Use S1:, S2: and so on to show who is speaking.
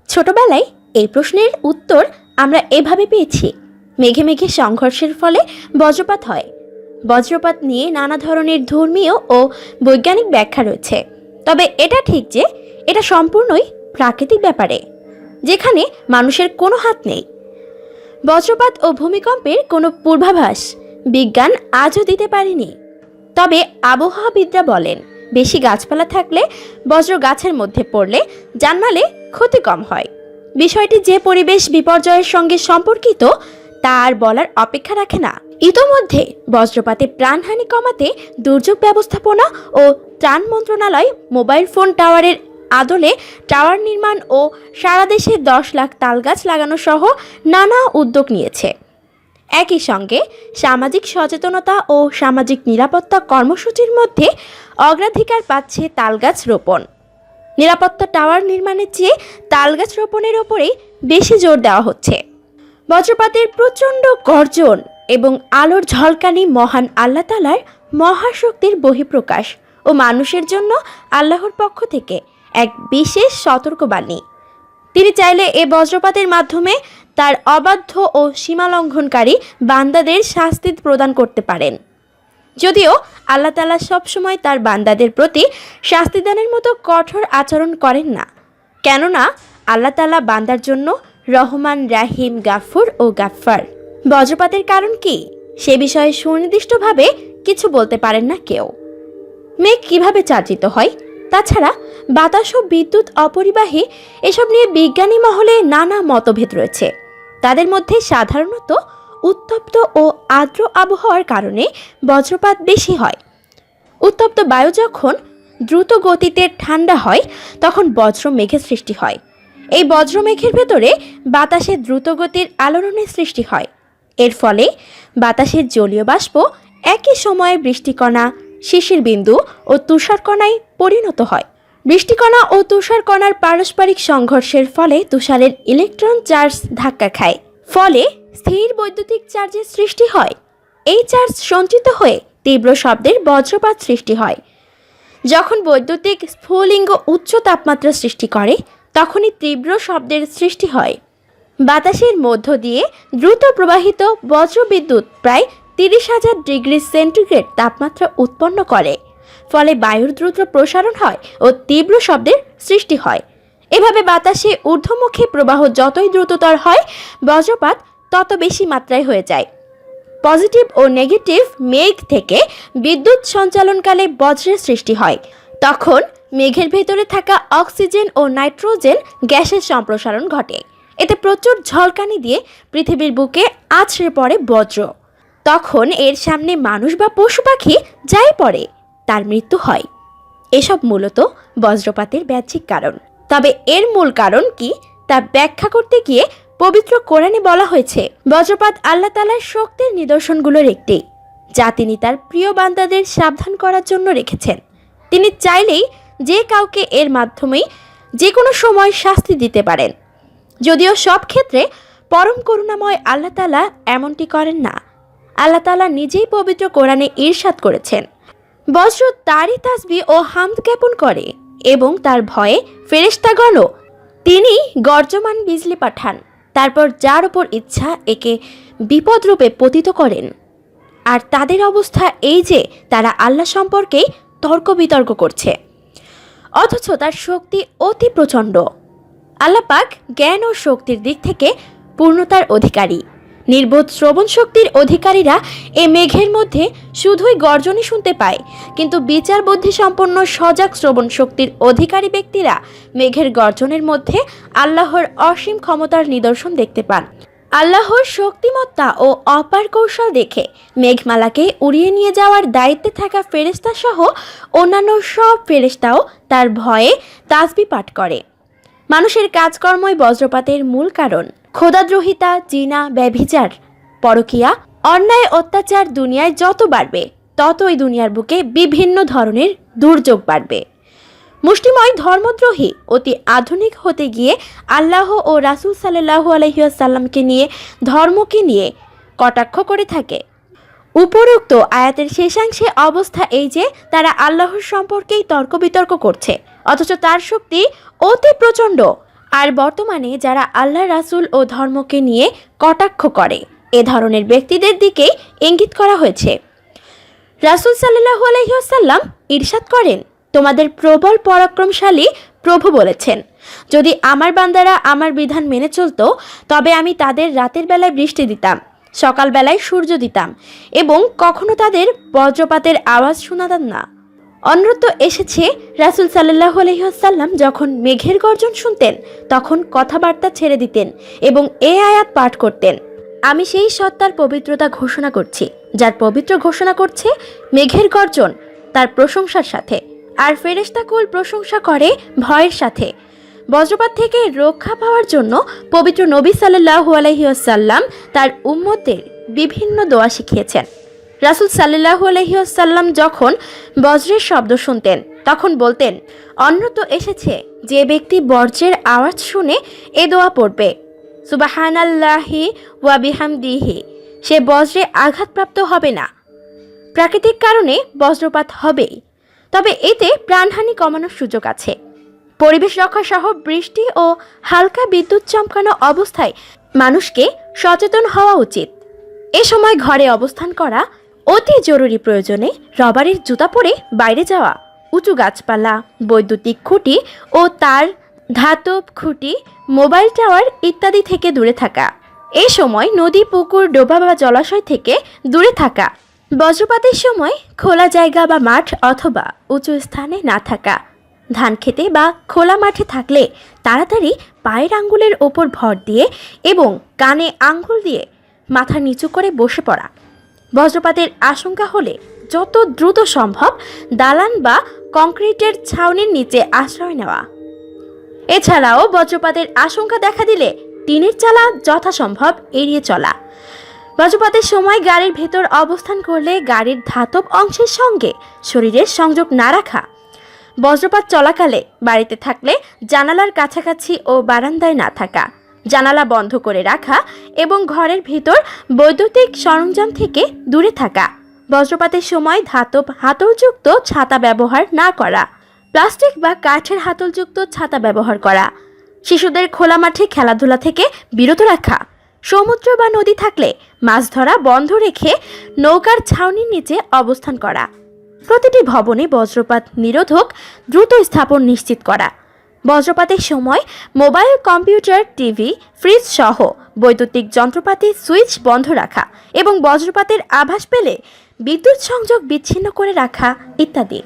S1: ছোটবেলায় এই প্রশ্নের উত্তর আমরা এভাবে পেয়েছি, মেঘে মেঘে সংঘর্ষের ফলে বজ্রপাত হয়। বজ্রপাত নিয়ে নানা ধরনের ধর্মীয় ও বৈজ্ঞানিক ব্যাখ্যা রয়েছে, তবে এটা ঠিক যে এটা সম্পূর্ণই প্রাকৃতিক ব্যাপারে, যেখানে মানুষের কোনো হাত নেই। বজ্রপাত ও ভূমিকম্পের কোনো পূর্বাভাস বিজ্ঞান আজও দিতে পারেনি। তবে আবহাওয়াবিদরা বলেন, বেশি গাছপালা থাকলে বজ্র গাছের মধ্যে পড়লে জানমালে ক্ষতি কম হয়। বিষয়টি যে পরিবেশ বিপর্যয়ের সঙ্গে সম্পর্কিত তা আর বলার অপেক্ষা রাখে না। ইতোমধ্যে বজ্রপাতে প্রাণহানি কমাতে দুর্যোগ ব্যবস্থাপনা ও ত্রাণ মন্ত্রণালয় মোবাইল ফোন টাওয়ারের আদলে টাওয়ার নির্মাণ ও সারা দেশে 10 লাখ তালগাছ লাগানো সহ নানা উদ্যোগ নিয়েছে। একই সঙ্গে সামাজিক সচেতনতা ও সামাজিক নিরাপত্তা কর্মসূচির মধ্যে অগ্রাধিকার পাচ্ছে তালগাছ রোপণ। নিরাপত্তা টাওয়ার নির্মাণের চেয়ে তালগাছ রোপণের ওপরেই বেশি জোর দেওয়া হচ্ছে। বজ্রপাতের প্রচণ্ড গর্জন এবং আলোর ঝলকানি মহান আল্লাহ তাআলার মহাশক্তির বহিঃপ্রকাশ ও মানুষের জন্য আল্লাহর পক্ষ থেকে এক বিশেষ সতর্কবাণী। তিনি চাইলে এ বজ্রপাতের মাধ্যমে তার অবাধ্য ও সীমালঙ্ঘনকারী বান্দাদের শাস্তি প্রদান করতে পারেন। যদিও আল্লাহ তাআলা সবসময় তার বান্দাদের প্রতি শাস্তিদানের মতো কঠোর আচরণ করেন না, কেননা আল্লাহ তাআলা বান্দার জন্য রহমান, রাহিম, গাফুর ও গাফফার। বজ্রপাতের কারণ কি সে বিষয়ে সুনির্দিষ্টভাবে কিছু বলতে পারেন না কেউ। মেঘ কিভাবে চার্জিত হয়, তাছাড়া বাতাস ও বিদ্যুৎ অপরিবাহী, এসব নিয়ে বিজ্ঞানী মহলে নানা মতভেদ রয়েছে। তাদের মধ্যে সাধারণত উত্তপ্ত ও আর্দ্র আবহাওয়ার কারণে বজ্রপাত বেশি হয়। উত্তপ্ত বায়ু যখন দ্রুত গতিতে ঠান্ডা হয় তখন বজ্র মেঘের সৃষ্টি হয়। এই বজ্র মেঘের ভেতরে বাতাসে দ্রুত গতির আলোড়নের সৃষ্টি হয়। এর ফলে বাতাসের জলীয় বাষ্প একই সময়ে বৃষ্টিকণা, শিশির বিন্দু ও তুষারকণায় পরিণত হয়। বৃষ্টিকণা ও তুষারকণার পারস্পরিক সংঘর্ষের ফলে তুষারের ইলেকট্রন চার্জ ধাক্কা খায়, ফলে স্থির বৈদ্যুতিক চার্জের সৃষ্টি হয়। এই চার্জ সঞ্চিত হয়ে তীব্র শব্দের বজ্রপাত সৃষ্টি হয়। যখন বৈদ্যুতিক স্ফুলিঙ্গ উচ্চ তাপমাত্রা সৃষ্টি করে তখনই তীব্র শব্দের সৃষ্টি হয়। বাতাসের মধ্য দিয়ে দ্রুত প্রবাহিত বজ্রবিদ্যুৎ প্রায় 30,000 ডিগ্রি সেন্টিগ্রেড তাপমাত্রা উৎপন্ন করে, ফলে বায়ুর দ্রুত প্রসারণ হয় ও তীব্র শব্দের সৃষ্টি হয়। এভাবে বাতাসে ঊর্ধ্বমুখী প্রবাহ যতই দ্রুততর হয়, বজ্রপাত তত বেশি মাত্রায় হয়ে যায়। পজিটিভ ও নেগেটিভ মেঘ থেকে বিদ্যুৎ সঞ্চালনকালে বজ্রের সৃষ্টি হয়। তখন মেঘের ভেতরে থাকা অক্সিজেন ও নাইট্রোজেন গ্যাসের সম্প্রসারণ ঘটে। এতে প্রচুর ঝলকানি দিয়ে পৃথিবীর বুকে আছড়ে পড়ে বজ্র। তখন এর সামনে মানুষ বা পশু পাখি যাই পড়ে তার মৃত্যু হয়। এসব মূলত বজ্রপাতের বাহ্যিক কারণ। তবে এর মূল কারণ কি তা ব্যাখ্যা করতে গিয়ে পবিত্র কোরআনে বলা হয়েছে, বজ্রপাত আল্লাহ তাআলার শক্তির নিদর্শনগুলোর একটি, যা তিনি তার প্রিয় বান্দাদের সাবধান করার জন্য রেখেছেন। তিনি চাইলেই যে কাউকে এর মাধ্যমেই যে কোনো সময় শাস্তি দিতে পারেন। যদিও সব ক্ষেত্রে পরম করুণাময় আল্লাহ তাআলা এমনটি করেন না। আল্লাহ তাআলা নিজেই পবিত্র কোরআনে ইরশাদ করেছেন, বজ্র তারই তাসবিহ ও হামদ জ্ঞাপন করে এবং তার ভয়ে ফেরেশতাগণও তিনি গর্জমান বিজলি পাঠান, তারপর যার উপর ইচ্ছা একে বিপদরূপে পতিত করেন। আর তাদের অবস্থা এই যে তারা আল্লাহ সম্পর্কেই তর্ক বিতর্ক করছে, অথচ তার শক্তি অতি প্রচণ্ড। আল্লাহ পাক জ্ঞান ও শক্তির দিক থেকে পূর্ণতার অধিকারী। নির্বোধ শ্রবণ শক্তির অধিকারীরা এ মেঘের মধ্যে শুধুই গর্জনই শুনতে পায়, কিন্তু বিচার বুদ্ধি সম্পন্ন সজাগ শ্রবণ শক্তির অধিকারী ব্যক্তিরা মেঘের গর্জনের মধ্যে আল্লাহর অসীম ক্ষমতার নিদর্শন দেখতে পান। আল্লাহর শক্তিমত্তা ও অপার কৌশল দেখে মেঘমালাকে উড়িয়ে নিয়ে যাওয়ার দায়িত্বে থাকা ফেরেশতা সহ অন্যান্য সব ফেরেশতাও তার ভয়ে তাসবিহ পাঠ করে। মানুষের কাজকর্মই বজ্রপাতের মূল কারণ। খোদাদ্রোহিতা, জিনা, ব্যভিচার, পরকীয়া, অন্যায়, অত্যাচার দুনিয়ায় যত বাড়বে ততই দুনিয়ার বুকে বিভিন্ন ধরনের দুর্যোগ বাড়বে। মুষ্টিময় ধর্মদ্রোহী অতি আধুনিক হতে গিয়ে আল্লাহ ও রাসূল সাল্লাল্লাহু আলাইহি ওয়াসাল্লামকে নিয়ে, ধর্মকে নিয়ে কটাক্ষ করে থাকে। উপরোক্ত আয়াতের শেষাংশে অবস্থা এই যে তারা আল্লাহর সম্পর্কেই তর্ক বিতর্ক করছে, অথচ তার শক্তি অতি প্রচণ্ড। আর বর্তমানে যারা আল্লাহ রাসূল ও ধর্মকে নিয়ে কটাক্ষ করে এ ধরনের ব্যক্তিদের দিকেই ইঙ্গিত করা হয়েছে। রাসূল সাল্লাল্লাহু আলাইহি ওয়াসাল্লাম ইরশাদ করেন, তোমাদের প্রবল পরাক্রমশালী প্রভু বলেছেন, যদি আমার বান্দারা আমার বিধান মেনে চলতো তবে আমি তাদের রাতের বেলায় বৃষ্টি দিতাম, সকালবেলায় সূর্য দিতাম এবং কখনো তাদের বজ্রপাতের আওয়াজ শোনাতাম না। অন্যত্র এসেছে রাসূল সাল্লাল্লাহু আলাইহি ওয়াসাল্লাম যখন মেঘের গর্জন শুনতেন তখন কথাবার্তা ছেড়ে দিতেন এবং এই আয়াত পাঠ করতেন, আমি সেই সত্তার পবিত্রতা ঘোষণা করছি যার পবিত্র ঘোষণা করছে মেঘের গর্জন তার প্রশংসার সাথে, আর ফেরেশতাকুল প্রশংসা করে ভয়ের সাথে। বজ্রপাত থেকে রক্ষা পাওয়ার জন্য পবিত্র নবী সাল্লাল্লাহু আলাইহি ওয়াসাল্লাম তার উম্মতের বিভিন্ন দোয়া শিখিয়েছেন। রাসূল সাল্লাল্লাহু আলাইহি ওয়াসাল্লাম যখন বজ্রের শব্দ শুনতেন তখন বলতেন, অন্যত্র এসেছে যে ব্যক্তি বজ্রের আওয়াজ শুনে এ দোয়া পড়বে, সুবহানাল্লাহি ওয়া বিহামদিহি, সে বজ্রে আঘাতপ্রাপ্ত হবে না। প্রাকৃতিক কারণে বজ্রপাত হবেই, তবে এতে প্রাণহানি কমানোর সুযোগ আছে। পরিবেশ রক্ষা সহ বৃষ্টি ও হালকা বিদ্যুৎ চমকানো অবস্থায় মানুষকে সচেতন হওয়া উচিত। এ সময় ঘরে অবস্থান করা, অতি জরুরি প্রয়োজনে রবারের জুতা পরে বাইরে যাওয়া, উঁচু গাছপালা, বৈদ্যুতিক খুঁটি ও তার, ধাতব খুঁটি, মোবাইল টাওয়ার ইত্যাদি থেকে দূরে থাকা। এই সময় নদী, পুকুর, ডোবা বা জলাশয় থেকে দূরে থাকা। বজ্রপাতের সময় খোলা জায়গা বা মাঠ অথবা উঁচু স্থানে না থাকা। ধান খেতে বা খোলা মাঠে থাকলে তাড়াতাড়ি পায়ের আঙ্গুলের ওপর ভর দিয়ে এবং কানে আঙ্গুল দিয়ে মাথা নিচু করে বসে পড়া। বজ্রপাতের আশঙ্কা হলে যত দ্রুত সম্ভব দালান বা কংক্রিটের ছাউনির নিচে আশ্রয় নেওয়া। এছাড়াও বজ্রপাতের আশঙ্কা দেখা দিলে টিনের চালা যথাসম্ভব এড়িয়ে চলা। বজ্রপাতের সময় গাড়ির ভেতর অবস্থান করলে গাড়ির ধাতব অংশের সঙ্গে শরীরের সংযোগ না রাখা। বজ্রপাত চলাকালে বাড়িতে থাকলে জানালার কাছাকাছি ও বারান্দায় না থাকা, জানালা বন্ধ করে রাখা এবং ঘরের ভিতর বৈদ্যুতিক সরঞ্জাম থেকে দূরে থাকা। বজ্রপাতের সময় ধাতব হাতলযুক্ত ছাতা ব্যবহার না করা, প্লাস্টিক বা কাঠের হাতলযুক্ত ছাতা ব্যবহার করা। শিশুদের খোলা মাঠে খেলাধুলা থেকে বিরত রাখা। সমুদ্র বা নদী থাকলে মাছ ধরা বন্ধ রেখে নৌকার ছাউনির নিচে অবস্থান করা। প্রতিটি ভবনে বজ্রপাত নিরোধক দ্রুত স্থাপন নিশ্চিত করা। বজ্রপাতের সময় মোবাইল, কম্পিউটার, টিভি, ফ্রিজ সহ বৈদ্যুতিক যন্ত্রপাতি সুইচ বন্ধ রাখা এবং বজ্রপাতের আভাস পেলে বিদ্যুৎ সংযোগ বিচ্ছিন্ন করে রাখা ইত্যাদি।